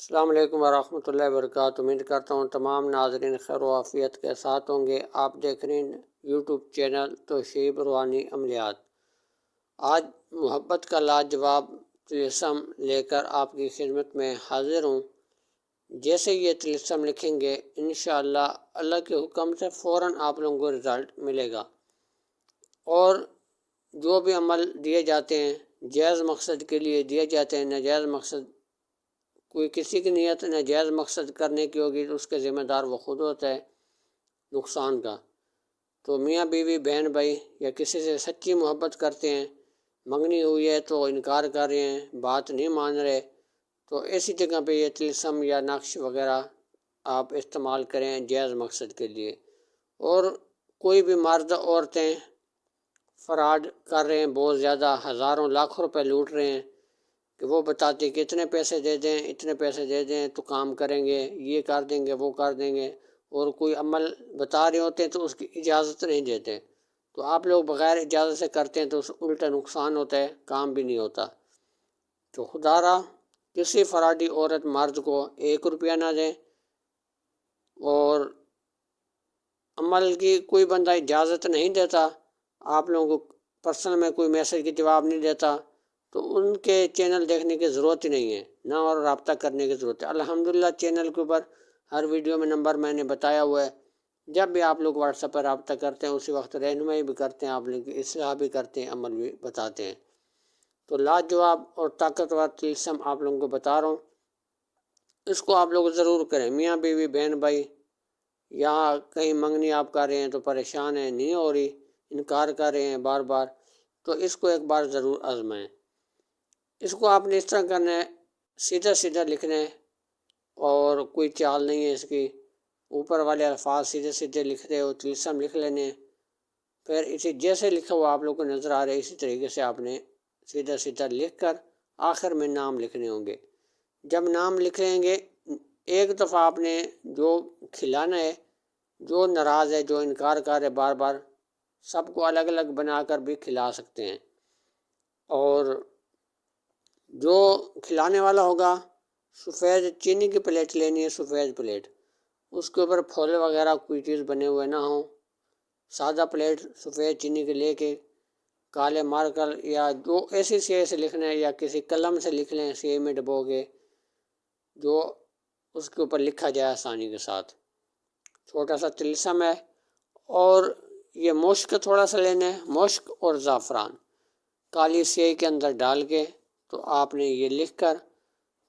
السلام علیکم ورحمۃ اللہ وبرکاتہ۔ امید کرتا ہوں تمام ناظرین خیر و عافیت کے ساتھ ہوں گے۔ آپ دیکھ رہے ہیں یوٹیوب چینل توشیب روحانی عملیات۔ آج محبت کا لاجواب طلسم لے کر آپ کی خدمت میں حاضر ہوں۔ جیسے یہ طلسم لکھیں گے انشاءاللہ اللہ کے حکم سے فوراً آپ لوگوں کو رزلٹ ملے گا، اور جو بھی عمل دیے جاتے ہیں جائز مقصد کے لیے دیے جاتے ہیں، ناجائز مقصد کوئی کسی کی نیت ناجائز مقصد کرنے کی ہوگی تو اس کے ذمہ دار وہ خود ہوتا ہے نقصان کا۔ تو میاں بیوی بہن بھائی یا کسی سے سچی محبت کرتے ہیں، منگنی ہوئی ہے تو انکار کر رہے ہیں، بات نہیں مان رہے، تو ایسی جگہ پہ یہ طلسم یا نقش وغیرہ آپ استعمال کریں جائز مقصد کے لیے۔ اور کوئی بھی مرد عورتیں فراڈ کر رہے ہیں، بہت زیادہ ہزاروں لاکھوں روپے لوٹ رہے ہیں کہ وہ بتاتے کہ اتنے پیسے دے دیں، اتنے پیسے دے دیں تو کام کریں گے، یہ کر دیں گے، وہ کر دیں گے، اور کوئی عمل بتا رہے ہوتے ہیں تو اس کی اجازت نہیں دیتے، تو آپ لوگ بغیر اجازت سے کرتے ہیں تو اس الٹا نقصان ہوتا ہے، کام بھی نہیں ہوتا۔ تو خدا را کسی فراڈی عورت مرد کو 1 روپیہ نہ دیں، اور عمل کی کوئی بندہ اجازت نہیں دیتا، آپ لوگوں کو پرسنل میں کوئی میسج کی جواب نہیں دیتا، تو ان کے چینل دیکھنے کی ضرورت ہی نہیں ہے، نہ اور رابطہ کرنے کی ضرورت ہے۔ الحمدللہ چینل کے اوپر ہر ویڈیو میں نمبر میں نے بتایا ہوا ہے، جب بھی آپ لوگ واٹس ایپ پر رابطہ کرتے ہیں اسی وقت رہنمائی بھی کرتے ہیں، آپ لوگ کی اصلاح بھی کرتے ہیں، عمل بھی بتاتے ہیں۔ تو لاجواب اور طاقتور طلسم آپ لوگوں کو بتا رہا ہوں، اس کو آپ لوگ ضرور کریں۔ میاں بیوی بہن بھائی یا کہیں منگنی آپ کر رہے ہیں تو پریشان ہیں، نہیں ہو رہی، انکار کر رہے ہیں بار بار، تو اس کو ایک بار ضرور آزمائیں۔ اس کو آپ نے اس طرح کرنا ہے، سیدھا سیدھا لکھنا ہے، اور کوئی چال نہیں ہے اس کی، اوپر والے الفاظ سیدھے سیدھے لکھ رہے ہو، طلسم لکھ لینے ہیں، پھر اسی جیسے لکھا ہوا آپ لوگوں کو نظر آ رہا ہے اسی طریقے سے آپ نے سیدھا سیدھا لکھ کر آخر میں نام لکھنے ہوں گے۔ جب نام لکھیں گے ایک دفعہ آپ نے جو کھلانا ہے، جو ناراض ہے، جو انکار کر ہے بار بار، سب کو الگ الگ بنا کر بھی کھلا سکتے ہیں، اور جو کھلانے والا ہوگا سفید چینی کی پلیٹ لینی ہے، سفید پلیٹ، اس کے اوپر پھول وغیرہ کوئی چیز بنے ہوئے نہ ہوں، سادہ پلیٹ سفید چینی کے لے کے کالے مارکر یا جو ایسی سیاہی سے لکھنا ہے یا کسی قلم سے لکھ لیں، سیاہی میں ڈبو کے، جو اس کے اوپر لکھا جائے آسانی کے ساتھ۔ چھوٹا سا طلسم ہے، اور یہ مشک تھوڑا سا لینا ہے، مشک اور زعفران کالی سیاہی کے اندر ڈال کے، تو آپ نے یہ لکھ کر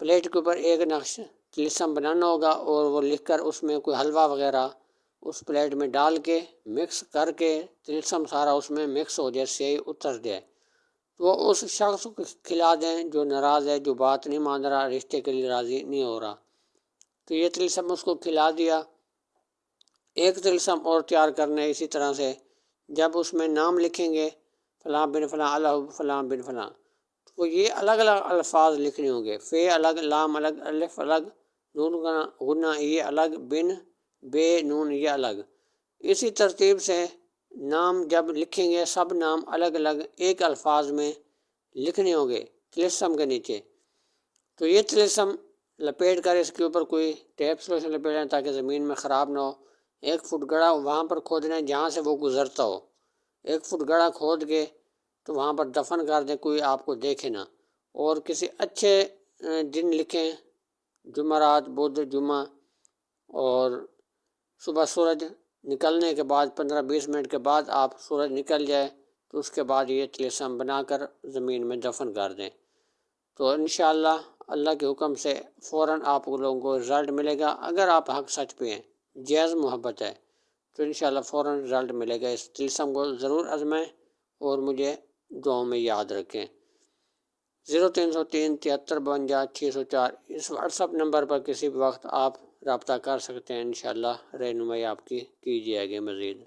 پلیٹ کے اوپر ایک نقش طلسم بنانا ہوگا، اور وہ لکھ کر اس میں کوئی حلوہ وغیرہ اس پلیٹ میں ڈال کے مکس کر کے طلسم سارا اس میں مکس ہو جائے، سیاہی اتر جائے، تو اس شخص کو کھلا دیں جو ناراض ہے، جو بات نہیں مان رہا، رشتے کے لیے راضی نہیں ہو رہا، تو یہ طلسم اس کو کھلا دیا۔ ایک طلسم اور تیار کرنا ہے اسی طرح سے، جب اس میں نام لکھیں گے فلاں بن فلاں اللہ فلاں بن فلاں، تو یہ الگ الگ الفاظ لکھنے ہوں گے، فے الگ، لام الگ، الف الگ، نون غنہ یہ الگ، بن بے نون یہ الگ، اسی ترتیب سے نام جب لکھیں گے سب نام الگ الگ ایک الفاظ میں لکھنے ہوں گے طلسم کے نیچے۔ تو یہ طلسم لپیٹ کر اس کے اوپر کوئی ٹیپ سلوشن لپیٹ دیں تاکہ زمین میں خراب نہ ہو۔ 1 فٹ گڑھا وہاں پر کھودنا ہے جہاں سے وہ گزرتا ہو، 1 فٹ گڑھا کھود کے تو وہاں پر دفن کر دیں، کوئی آپ کو دیکھے نہ، اور کسی اچھے دن لکھیں، جمعرات، بدھ، جمعہ، اور صبح سورج نکلنے کے بعد 15-20 منٹ کے بعد آپ سورج نکل جائے تو اس کے بعد یہ طلسم بنا کر زمین میں دفن کر دیں، تو انشاءاللہ اللہ کے حکم سے فوراً آپ لوگوں کو رزلٹ ملے گا۔ اگر آپ حق سچ پہ ہیں، جائز محبت ہے، تو انشاءاللہ فوراً رزلٹ ملے گا۔ اس طلسم کو ضرور آزمائیں اور مجھے دعاؤں میں یاد رکھیں۔ 0303 7352 604 اس واٹس ایپ نمبر پر کسی بھی وقت آپ رابطہ کر سکتے ہیں، انشاءاللہ رہنمائی آپ کی جائے گی مزید۔